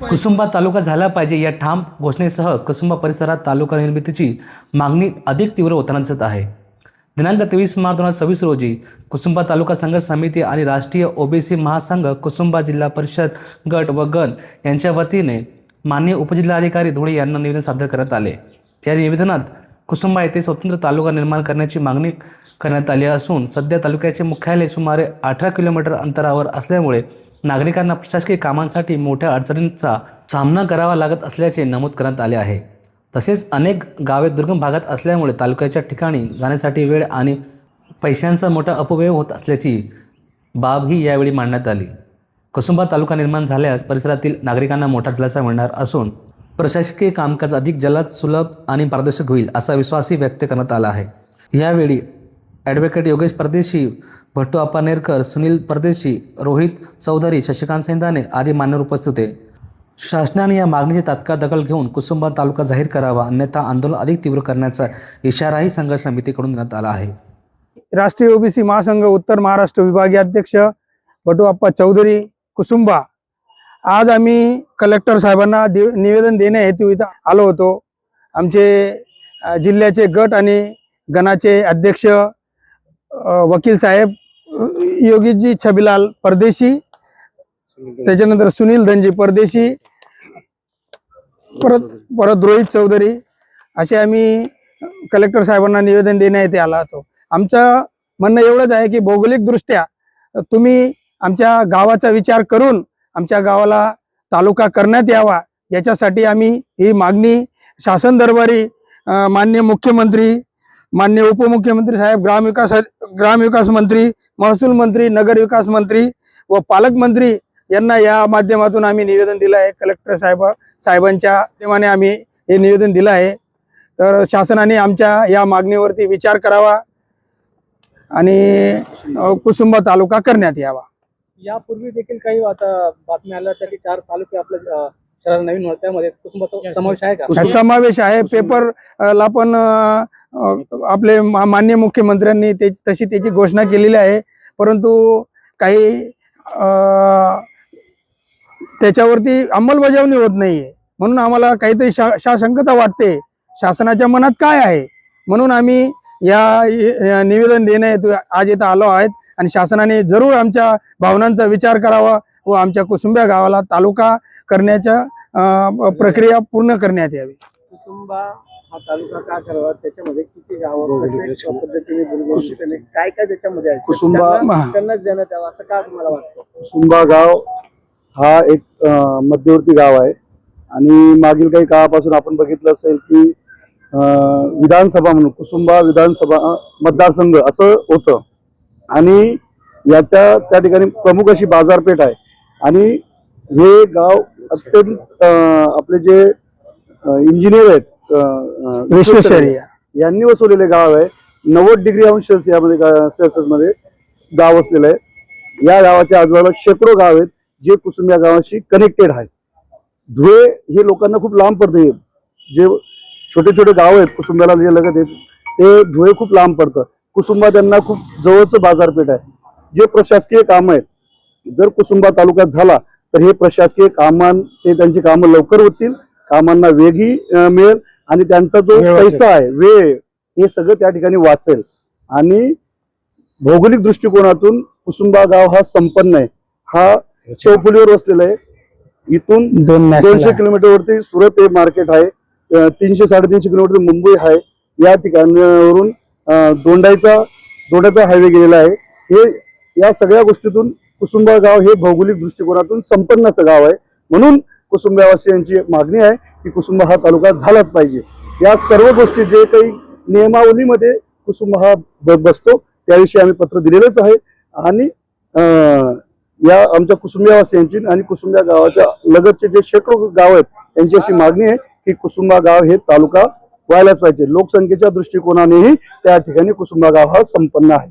कुसुंबा तालुका झाला पाहिजे या ठाम घोषणेसह कुसुंबा परिसरात तालुका निर्मितीची मागणी अधिक तीव्र होताना दिसत आहे। दिनांक 23 मार्च 2026 रोजी कुसुंबा तालुका संघर्ष समिती आणि राष्ट्रीय ओबीसी महासंघ कुसुंबा जिल्हा परिषद गट व गण यांच्या वतीने माननीय उपजिल्हाधिकारी धुळे यांना निवेदन सादर करण्यात आले। या निवेदनात कुसुंबा येथे स्वतंत्र तालुका निर्माण करण्याची मागणी करण्यात आली असून सध्या तालुक्याचे मुख्यालय सुमारे 18 किलोमीटर अंतरावर असल्यामुळे नागरिकांना प्रशासकीय कामांसाठी मोठ्या अडचणींचा सामना करावा लागत असल्याचे नमूद करण्यात आले आहे। तसेच अनेक गावे दुर्गम भागात असल्यामुळे तालुक्याच्या ठिकाणी जाण्यासाठी वेळ आणि पैशांचा मोठा अपव्यय होत असल्याची बाबही यावेळी मांडण्यात आली। कुसुंबा तालुका निर्माण झाल्यास परिसरातील नागरिकांना मोठा दिलासा मिळणार असून प्रशासकीय कामकाज अधिक जलद, सुलभ आणि पारदर्शक होईल असा विश्वासही व्यक्त करण्यात आला आहे। यावेळी ॲडव्होकेट योगेश परदेशी, भट्टू अप्पा नेरकर, सुनील परदेशी, रोहित चौधरी, शशिकांत सेंदाने आदी मान्यवर उपस्थित होते। शासनाने या मागणीची तात्काळ दखल घेऊन कुसुंबा तालुका जाहीर करावा, अन्यथा आंदोलन अधिक तीव्र करण्याचा इशाराही संघर्ष समितीकडून देण्यात आला आहे। राष्ट्रीय ओबीसी महासंघ उत्तर महाराष्ट्र विभागीय अध्यक्ष भट्टू अप्पा चौधरी, कुसुंबा। आज आम्ही कलेक्टर साहेबांना निवेदन देण्या हेतू इथं आलो होतो। आमचे जिल्ह्याचे गट आणि गणाचे अध्यक्ष वकील साहेब योगीजी छबीलाल परदेशी, त्याच्यानंतर सुनील धनजी परदेशी, परत रोहित चौधरी असे आम्ही कलेक्टर साहेबांना निवेदन देण्यात आला होतो। आमचं म्हणणं एवढंच आहे की भौगोलिक दृष्ट्या तुम्ही आमच्या गावाचा विचार करून आमच्या गावाला तालुका करण्यात यावा, याच्यासाठी आम्ही ही मागणी शासन दरबारी माननीय मुख्यमंत्री, माननीय उपमुख्यमंत्री साहेब, ग्रामविकास मंत्री, महसूल मंत्री, नगर विकास मंत्री व पालकमंत्री यांना या माध्यमातून आम्ही निवेदन दिलं आहे। कलेक्टर साहेबांच्या माध्यमाने आम्ही हे निवेदन दिलं आहे। तर शासनाने आमच्या या मागणीवरती विचार करावा आणि कुसुंबा तालुका करण्यात यावा। यापूर्वी देखील काही आता बातम्या आल्या होत्या की 4 तालुके आपल्या शहराला नवीन होते, त्यामध्ये कुसुंबाचा समावेश आहे का? समावेश आहे। पेपरला पण आपले माननीय मुख्यमंत्र्यांनी तशी त्याची घोषणा केलेली आहे, परंतु काही त्याच्यावरती अंमलबजावणी होत नाहीये। म्हणून आम्हाला काहीतरी शासंकता वाटते, शासनाच्या मनात काय आहे, म्हणून आम्ही या निवेदन देण्या हेतू आज इथं आलो आहेत। आणि शासनाने जरूर आमच्या भावनांचा विचार करावा व आमच्या कुसुंबा गावाला तालुका करण्याच्या प्रक्रिया पूर्ण करण्यात यावी। कुसुंबा हा तालुका का करावा, त्याच्यामध्ये किती गावं, कशा पद्धतीने काय काय त्याच्यामध्ये आहे, कुसुंबा त्यांनाच देण्यात यावं असं का तुम्हाला वाटतं? कुसुंबा गाव हा एक मध्यवर्ती गाव आहे आणि मागील काही काळापासून आपण बघितलं असेल की विधानसभा म्हणून कुसुंबा विधानसभा मतदारसंघ असं होतं आणि त्या ठिकाणी प्रमुख अशी बाजारपेठ आहे आणि हे गाव अत्यंत आपले जे इंजिनियर आहेत विश्वेश्वरय्या यांनी वसवलेले गाव आहे। 90 डिग्री अंश सेल्सिअस मध्ये गाव असलेलं आहे। या गावाच्या आजूबाजूला शेकडो गाव आहेत जे कुसुंबा गावाशी कनेक्टेड आहेत। धुळे हे लोकांना खूप लांब पडते, जे छोटे छोटे गाव आहेत कुसुंबाला जे लगत आहेत ते धुळे खूप लांब पडतं। कुसुंबा त्यांना खूप जवळचं बाजारपेठ आहे। जे प्रशासकीय काम आहेत, जर कुसुंबा तालुक्यात झाला तर हे प्रशासकीय ते त्यांची कामं लवकर होतील, कामांना वेगही मिळेल आणि त्यांचा जो पैसा आहे, वेळ, हे सगळं त्या ठिकाणी वाचेल। आणि भौगोलिक दृष्टिकोनातून कुसुंबा गाव हा संपन्न आहे। हा चौफुलीवर वसलेला आहे। इथून 200 किलोमीटरवरती सुरत हे मार्केट आहे, 300-350 किलोमीटर मुंबई आहे। या ठिकाणावरून दोंडाचा हायवे गेलेला आहे। हे या सगळ्या गोष्टीतून कुसुंबा गाव हे भौगोलिक दृष्टिकोनातून संपन्न असं गाव आहे। म्हणून कुसुंबावासियांची मागणी आहे की कुसुंबा हा तालुका झालाच पाहिजे। या सर्व गोष्टी जे काही नियमावलीमध्ये कुसुंबा हा बसतो त्याविषयी आम्ही पत्र दिलेलंच आहे आणि या आमच्या कुसुंबावासियांची आणि कुसुंबा गावाच्या लगतचे जे शेकडो गाव आहेत त्यांची अशी मागणी आहे की कुसुंबा गाव हे तालुका व्हायलाच पाहिजे। लोकसंख्येच्या दृष्टिकोनानेही त्या ठिकाणी कुसुंबा गाव हा संपन्न आहे।